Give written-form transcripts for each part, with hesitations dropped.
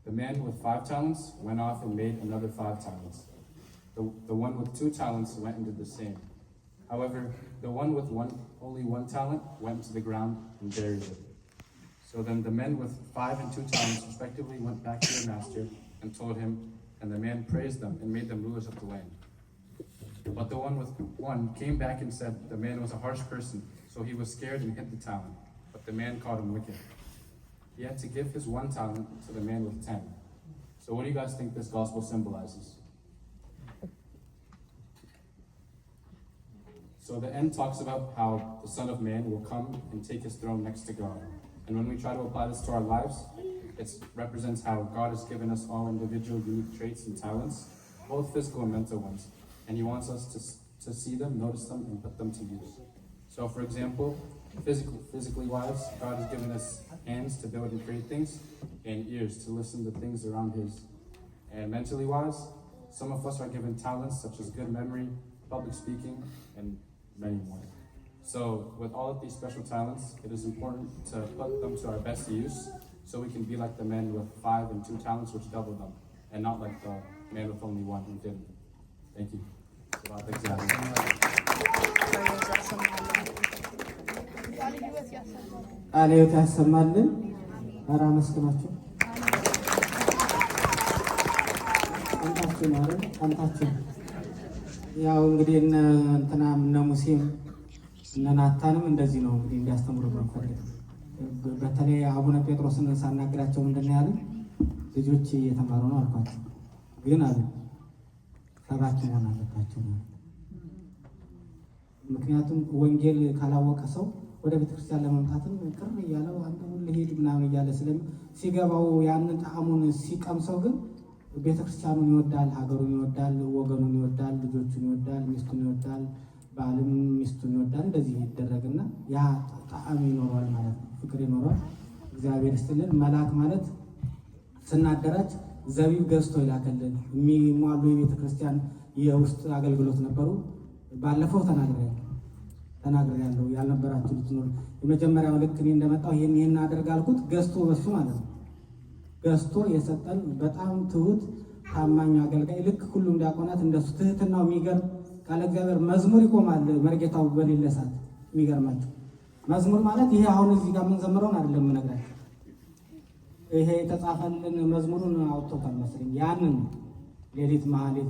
The man with 5 talents went off and made another 5 talents. The one with 2 talents went and did the same. However, the one with only 1 talent went to the ground and buried it. So then the men with 5 and 2 talents respectively went back to their master and told him, and the man praised them and made them rulers of the land. But the one with 1 came back and said the man was a harsh person, so he was scared and hid the talent. But the man called him wicked. He had to give his 1 talent to the man with 10. So what do you guys think this gospel symbolizes? So the end talks about how the Son of Man will come and take his throne next to God. And when we try to apply this to our lives, it represents how God has given us all individual unique traits and talents, both physical and mental ones. And he wants us to see them, notice them, and put them to use. So for example, physically wise, God has given us hands to build and create things, and ears to listen to things around his. And mentally wise, some of us are given talents such as good memory, public speaking, and many more. So with all of these special talents, it is important to put them to our best use so we can be like the man with 5 and 2 talents, which doubled them, and not like the man with only 1 who didn't. Thank you. ቃልዮት ያሰማልን። ኧረ አመስግናችሁ ቀንታችሁ ነው አይደል? ቀንታችሁ ያው እንግዲህ እንትናም እነ ሙሴም እነ ናታንም እንደዚህ ነው እንግዲህ እንዲያስተምሩ ነው ፈልግ። በተለይ አቡነ ጴጥሮስን ሳናግራቸው ምንድን ነው ያሉኝ? ልጆች እየተማሩ ነው አልኳቸው፣ ግን አሉ ሰባኪ መሆን አለባቸው ነው። ምክንያቱም ወንጌል ካላወቀ ሰው ወደ ቤተክርስቲያን ለመምጣትም ቅር እያለው አንተ ሁሉ ሄድ ምናምን እያለ ሲገባው ያንን ጣዕሙን ሲቀምሰው ግን ቤተክርስቲያኑን ይወዳል፣ ሀገሩን ይወዳል፣ ወገኑን ይወዳል፣ ልጆቹን ይወዳል፣ ሚስቱን ይወዳል፣ ባልም ሚስቱን ይወዳል። እንደዚህ ይደረግና ያ ጣዕም ይኖረዋል ማለት ነው፣ ፍቅር ይኖረዋል። እግዚአብሔር ይስጥልን። መልአክ ማለት ስናደራጅ ዘቢብ ገዝቶ ይላከልን የሚሟሉ የቤተክርስቲያን የውስጥ አገልግሎት ነበሩ። ባለፈው ተናግሬያለሁ። ያልነበራችሁ ልትኖር የመጀመሪያው ልክ እኔ እንደመጣሁ ይሄን አደርግ አልኩት። ገዝቶ በሱ ማለት ነው ገዝቶ የሰጠን በጣም ትሁት ታማኝ አገልጋይ፣ ልክ ሁሉም ዲያቆናት እንደሱ ትህትናው የሚገርም ቃለ እግዚአብሔር መዝሙር ይቆማል መርጌታው በሌለ ሰዓት። የሚገርማችሁ መዝሙር ማለት ይሄ አሁን እዚህ ጋር የምንዘምረውን አይደለም የምነግራችሁ። ይሄ የተጻፈልን መዝሙሩን አውጥቶታል መሰለኝ። ያንን ሌሊት መሀሌት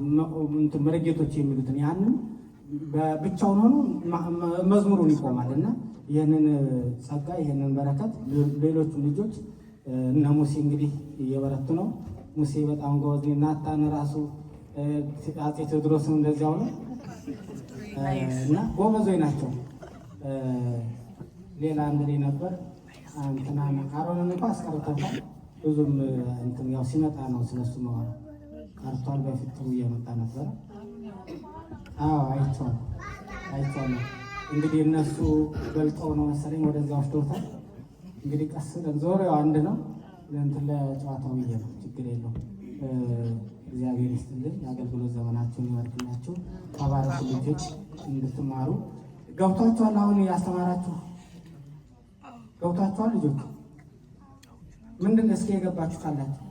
መርጌቶች የሚሉትን ያንን ብቻውን ሆኖ መዝሙሩን ይቆማል። እና ይህንን ጸጋ ይህንን በረከት ሌሎቹ ልጆች እነ ሙሴ እንግዲህ እየበረቱ ነው። ሙሴ በጣም ጎበዝ፣ ናታን ራሱ አፄ ቴዎድሮስም እንደዚያው ነው እና ጎበዞች ናቸው። ሌላ እንግዲህ ነበር እንትና አሮንን እንኳ አስቀርቶታል። ብዙም እንትን ያው ሲመጣ ነው ስለሱ መዋራ ቀርቷል። በፊት ጥሩ እየመጣ ነበረ። አዎ አይቼዋለሁ። እንግዲህ እነሱ በልጠው ነው መሰለኝ ወደዛ ወስዶታል። እንግዲህ ቀስ ብለን ዞሬው አንድ ነው እንትን ለጨዋታው ብዬ ነው። ችግር የለውም። እግዚአብሔር ይስጥልን፣ የአገልግሎት ዘመናችሁን ይባርክላችሁ። ተባረኩ ልጆች፣ እንድትማሩ ገብቷችኋል። አሁን ያስተማራችሁ ገብቷችኋል ልጆች? ምንድን እስኪ የገባችሁ ካላችሁ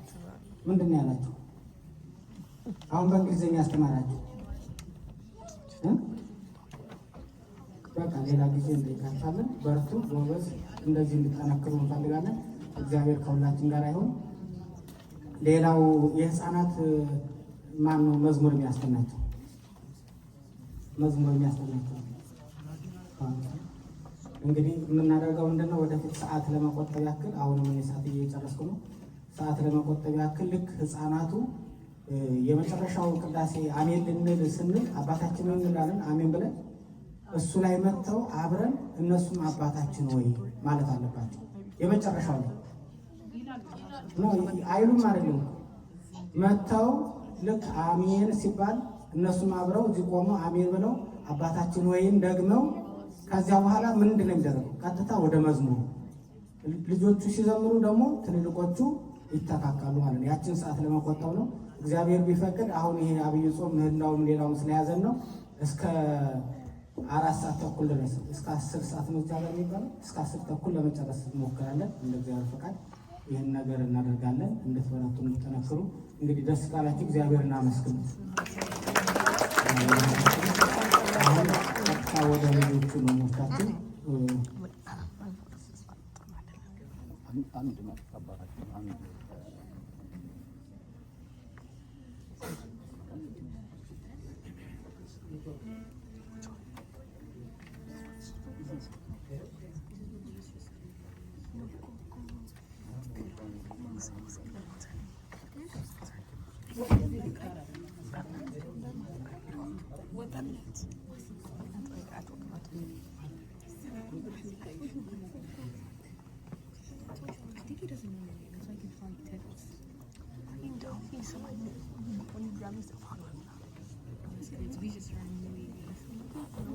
ምንድን ነው ያላችሁ? አሁን በእንግሊዝኛ ያስተማራችሁ በቃ ሌላ ጊዜ እንጠይቃችኋለን። በርቱ፣ ጎበዝ፣ እንደዚህ እንድጠነክሩ እንፈልጋለን። እግዚአብሔር ከሁላችን ጋር ይሁን። ሌላው የህፃናት ማን ነው መዝሙር የሚያስተናቸው? እንግዲህ የምናደርገው ምንድነው? ወደፊት ሰዓት ለመቆጠብ ያክል አሁንም እኔ ሰዓት እየጨረስኩ ነው። ሰዓት ለመቆጠብ ያክል ልክ ህፃናቱ የመጨረሻው ቅዳሴ አሜን ልንል ስንል አባታችንን እንላለን። አሜን ብለን እሱ ላይ መጥተው አብረን እነሱም አባታችን ወይ ማለት አለባቸው። የመጨረሻው ነው አይሉም አይደለም። መጥተው ልክ አሜን ሲባል እነሱም አብረው እዚህ ቆመው አሜን ብለው አባታችን ወይን ደግመው ከዚያ በኋላ ምንድን ነው የሚደረገው? ቀጥታ ወደ መዝሙሩ ልጆቹ ሲዘምሩ ደግሞ ትልልቆቹ ይተካካሉ ማለት ነው። ያችን ሰዓት ለመቆጠብ ነው። እግዚአብሔር ቢፈቅድ አሁን ይሄ አብይ ጾም ምህላውም ሌላውም ስለያዘን ነው እስከ 4 ሰዓት ተኩል ድረስ እስከ 10 ሰዓት ነው እዚያ ጋር የሚባለው እስከ 10 ተኩል ለመጨረስ እንሞክራለን እንደ እግዚአብሔር ፈቃድ። ይህን ነገር እናደርጋለን። እንድትበረቱ እንድትጠነክሩ። እንግዲህ ደስ ካላችሁ እግዚአብሔርን አመስግኑ። አሁን ቀጥታ ወደ ልጆቹ ነው የምወስዳችሁ። We just ran away.